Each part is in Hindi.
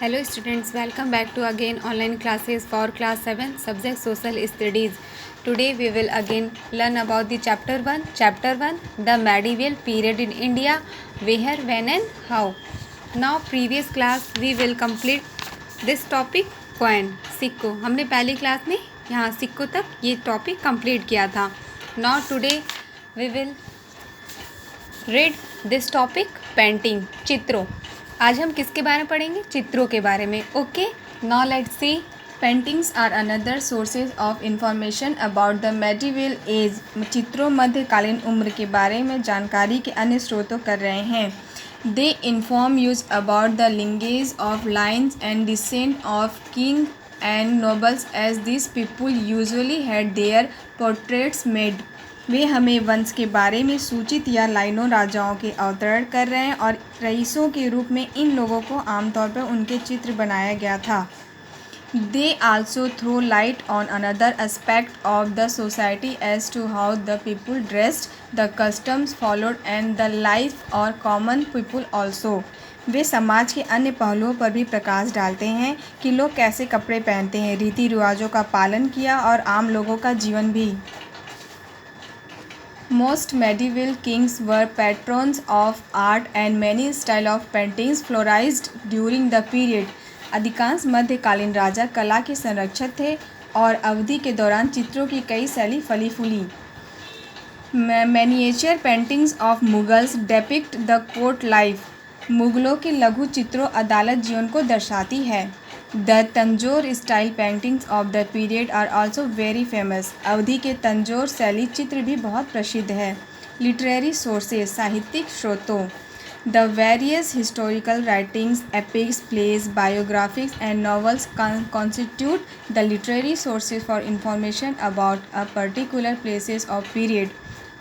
Hello students, welcome back to again online classes for class 7 subject social studies. Today we will again learn about the chapter 1. Chapter 1, the medieval period in India, where, when and how. Now previous class we will complete this topic coin सिक्को. हमने पहली क्लास में यहाँ सिक्कों तक ये टॉपिक कंप्लीट किया था. Now today we will read this topic painting चित्रों. आज हम किसके बारे में पढ़ेंगे? चित्रों के बारे में. Okay, now let's see. Paintings are another sources of information about the medieval age. चित्रों मध्यकालीन उम्र के बारे में जानकारी के अन्य स्रोतों कर रहे हैं. They inform us about the lineage of lines and descent of king and nobles as this people usually had their portraits made. वे हमें वंश के बारे में सूचित या लाइनों राजाओं के अवतरण कर रहे हैं और रईसों के रूप में इन लोगों को आमतौर पर उनके चित्र बनाया गया था. They also throw light on another aspect of the society as to how the people dressed, the customs followed and the life और कॉमन पीपुल ऑल्सो. वे समाज के अन्य पहलुओं पर भी प्रकाश डालते हैं कि लोग कैसे कपड़े पहनते हैं, रीति रिवाजों का पालन किया और आम लोगों का जीवन भी. Most medieval kings were patrons of art and many style of paintings flourished during the period. अधिकांश मध्यकालीन राजा कला के संरक्षक थे और अवधि के दौरान चित्रों की कई शैली फली फूली. Miniature paintings of Mughals depict the court life. मुगलों के लघु चित्रों अदालत जीवन को दर्शाती है. The Tanjore style paintings of the period are also very famous. अवधि के तंजोर शैली चित्र भी बहुत प्रसिद्ध है. लिटरेरी सोर्सेज साहित्यिक स्रोतों. The various historical writings, epics, plays, biographics and novels constitute the literary sources for information about a particular places of period.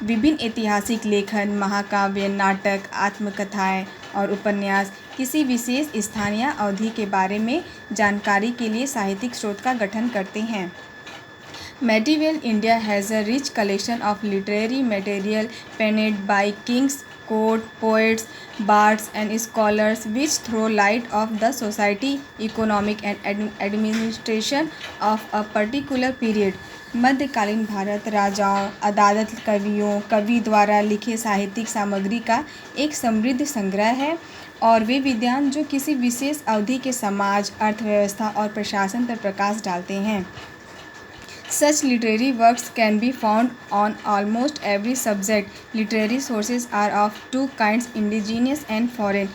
विभिन्न ऐतिहासिक लेखन, महाकाव्य, नाटक, आत्मकथाएँ और उपन्यास किसी विशेष स्थानीय अवधि के बारे में जानकारी के लिए साहित्यिक स्रोत का गठन करते हैं. Medieval India has a rich collection of literary material penned by kings, court poets, bards and scholars which throw light of the society, economic and administration of a particular period. मध्यकालीन भारत राजाओं, अदालत, कवियों, कवि द्वारा लिखे साहित्यिक सामग्री का एक समृद्ध संग्रह है और वे विद्वान जो किसी विशेष अवधि के समाज, अर्थव्यवस्था और प्रशासन पर प्रकाश डालते हैं. Such literary works can be found on almost every subject. Literary sources are of two kinds, indigenous and foreign.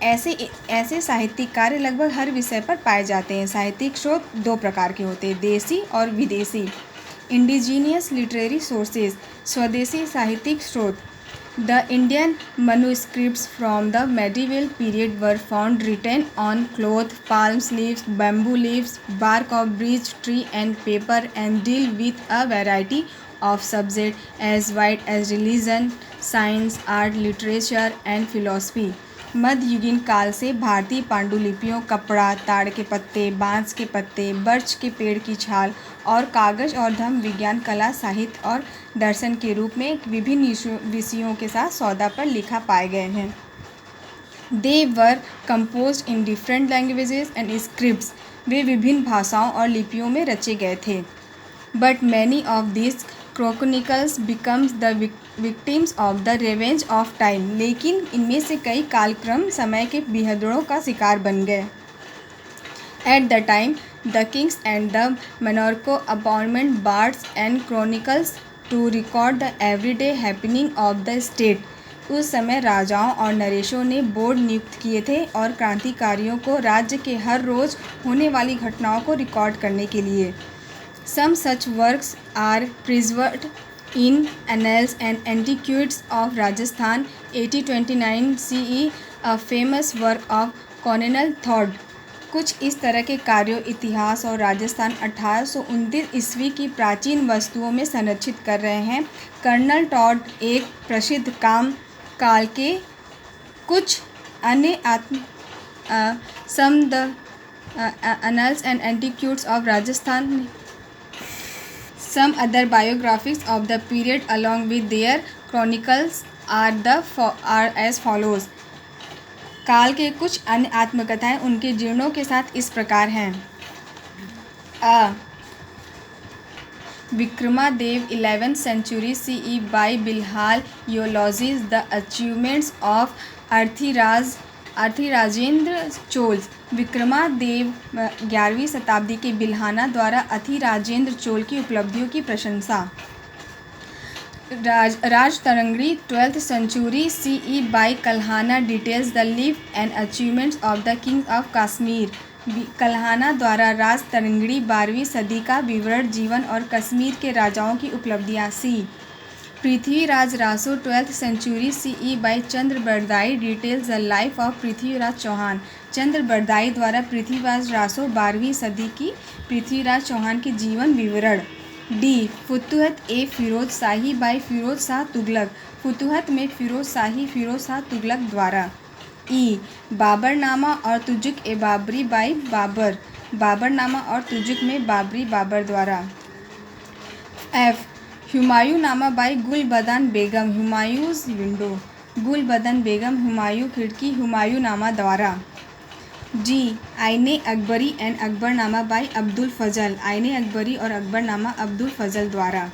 ऐसे साहित्यिक कार्य लगभग हर विषय पर पाए जाते हैं. साहित्यिक स्रोत दो प्रकार के होते हैं, देसी और विदेशी. इंडिजीनियस लिटरेरी सोर्सेज स्वदेशी साहित्यिक स्रोत. The Indian manuscripts from the medieval period were found written on cloth, palm leaves, bamboo leaves, bark of beech tree and paper and deal with a variety of subjects as wide as religion, science, art, literature and philosophy. मध्ययुगीन काल से भारतीय पांडुलिपियों, कपड़ा, ताड़ के पत्ते, बांस के पत्ते, बर्च के पेड़ की छाल और कागज और धर्म विज्ञान, कला, साहित्य और दर्शन के रूप में विभिन्न विषयों के साथ सौदा पर लिखा पाए गए हैं. They were composed in different languages and scripts. वे विभिन्न भाषाओं और लिपियों में रचे गए थे. But many of this chronicles becomes the victims of the revenge of time. लेकिन इनमें से कई कालक्रम समय के बिहदड़ों का शिकार बन गए. At the time the kings and the monarcho appointment bards and chronicles to record the everyday happening of the state. उस समय राजाओं और नरेशों ने बोर्ड नियुक्त किए थे और क्रांतिकारियों को राज्य के हर रोज़ होने वाली घटनाओं को रिकॉर्ड करने के लिए. Some such works are preserved in Annals and Antiquities of Rajasthan, 1829 CE, a famous work of Colonel Todd. कुछ इस तरह के कार्यों इतिहास और राजस्थान 1829 ईस्वी की प्राचीन वस्तुओं में संरक्षित कर रहे हैं. कर्नल टॉड एक प्रसिद्ध काम काल के कुछ अन्य some the Annals and Antiquities of Rajasthan. Some other biographies of the period along with their chronicles are as follows. काल के कुछ अन्य आत्मकथाएं उनके जीर्णों के साथ इस प्रकार हैं। अ विक्रमादेव 11th century CE by Bilhal eulogies the achievements of अर्थिराजेंद्र Chola. विक्रमादेव 11वीं शताब्दी के बिल्हाना द्वारा अर्थिराजेंद्र चोल की उपलब्धियों की प्रशंसा। Rajatarangini 12th century CE by Kalhana details the life and achievements of the king of Kashmir. Kalhana द्वारा राजतरंगिणी 12वीं सदी का विवरण जीवन और कश्मीर के राजाओं की उपलब्धियाँ। C Prithviraj Raso 12th century CE by Chandra Bardai details the life of Prithviraj Chauhan. Chandra Bardai द्वारा पृथ्वीराज रासो 12वीं सदी की पृथ्वीराज चौहान के जीवन विवरण। D Futuhat e Firoz Shahi by Firoz Shah Tughlaq. फुतुहत में फिरोज शाह तुगलक द्वारा। ई बाबरनामा और तुजुक ए बाबरी बाई बाबर। बाबरनामा और तुजुक में बाबरी बाबर द्वारा। F Humayunnama by Gulbadan Begum. Humayun's window. Gulbadan Begum Humayun खिड़की हुमायूंनामा द्वारा। G Aine Akbari and Akbarnama by Abul Fazl. Aine Akbari और अकबरनामा अब्दुल फजल द्वारा।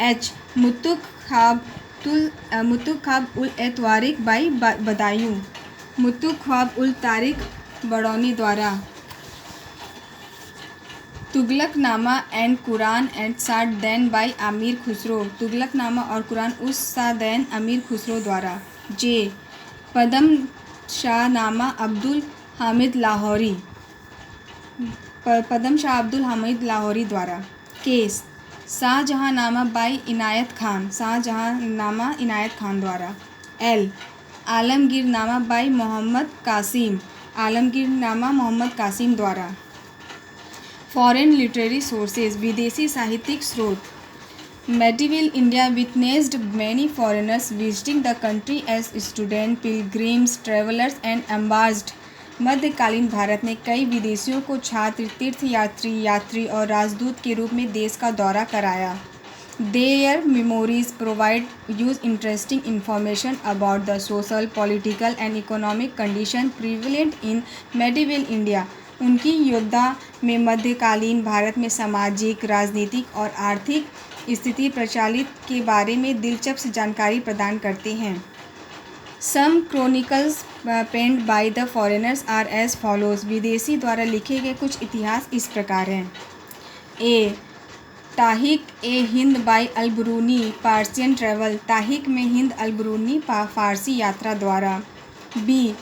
एच मुत्तुक ख्वाब उल एतवारिक बाई बदायूं। मुत्तुक ख्वाब उल तारिक बड़ौनी द्वारा। Tughlaqnama and Quran and Sadain by Amir Khusrau. Tughlaqnama और कुरान उस सादैन अमीर खुसरो द्वारा। जे पदम शाहनामा अब्दुल हामिद लाहौरी। पदम शाह अब्दुल हामिद लाहौरी द्वारा। K Shahjahannama by Inayat Khan. शाहजहांनामा इनायत खान द्वारा। L Alamgirnama by Mohammad Kasim. आलमगीरनामा मोहम्मद कासिम द्वारा। फॉरेन लिटरेरी सोर्सेज विदेशी साहित्यिक स्रोत। Medieval India witnessed many foreigners visiting the country as students, pilgrims, travelers and ambassadors. मध्यकालीन भारत ने कई विदेशियों को छात्र, तीर्थयात्री और राजदूत के रूप में देश का दौरा कराया। Their memoirs provide use interesting information about the social, political and economic conditions prevalent in medieval India. उनकी योद्धा में मध्यकालीन भारत में सामाजिक, राजनीतिक और आर्थिक स्थिति प्रचलित के बारे में दिलचस्प जानकारी प्रदान करते हैं। Some chronicles penned by the foreigners are as follows. विदेशी द्वारा लिखे गए कुछ इतिहास इस प्रकार हैं। A Tahqiq e Hind by Al-Biruni Persian travel. Tahqiq में हिंद अल-बुरूनी फारसी यात्रा द्वारा। B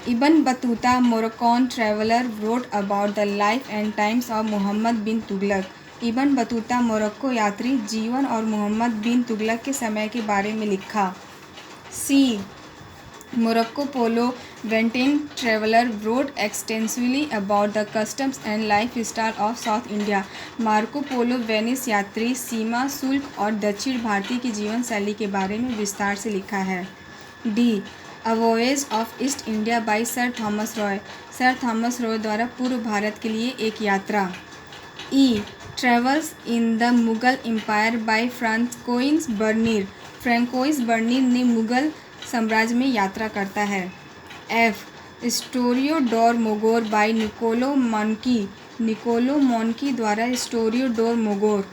Ibn Battuta Moroccan traveller wrote about the life and times of Muhammad bin Tughlaq. Ibn Battuta Morocco यात्री जीवन और मोहम्मद बिन तुगलक के समय के बारे में लिखा। C Marco Polo Venetian traveller wrote extensively about the customs and lifestyle of South India। Marco Polo Venice यात्री सीमा शुल्क और दक्षिण भारतीय की जीवन शैली के बारे में विस्तार से लिखा है। D a voyage of East India by sir Thomas Roe. Sir Thomas Roe द्वारा पूर्व भारत के लिए एक यात्रा। E travels in the Mughal empire by Francois Bernier. Francois Bernier ने मुगल साम्राज्य में यात्रा करता है। F Storia do Mogor by Niccolao Manucci. Niccolao Manucci द्वारा Storia do Mogor.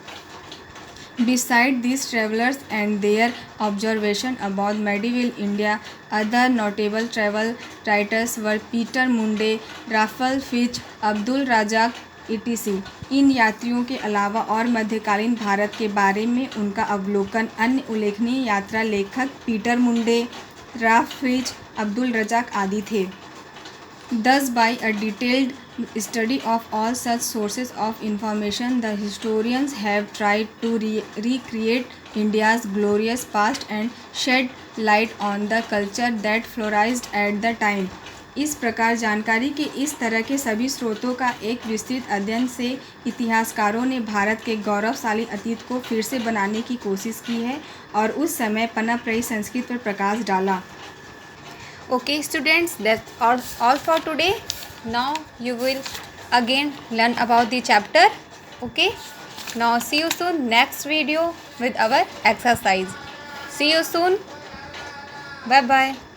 Beside these travelers and their observation about medieval India, other notable travel writers were Peter Munde, Rafael Fitch, Abdul Razak etc. इन यात्रियों के अलावा और मध्यकालीन भारत के बारे में उनका अवलोकन अन्य उल्लेखनीय यात्रा लेखक पीटर मुंडे, राफ फिच, अब्दुल रजाक आदि थे। Thus, by a detailed study of all such sources of information, the historians have tried to recreate India's glorious past and shed light on the culture that flourished at the time. इस प्रकार जानकारी के इस तरह के सभी स्रोतों का एक विस्तृत अध्ययन से इतिहासकारों ने भारत के गौरवशाली अतीत को फिर से बनाने की कोशिश की है और उस समय पनप रही संस्कृति पर प्रकाश डाला। Okay students, that's all for today. Now you will again learn about the chapter. Okay, now see you soon next video with our exercise. See you soon. Bye bye.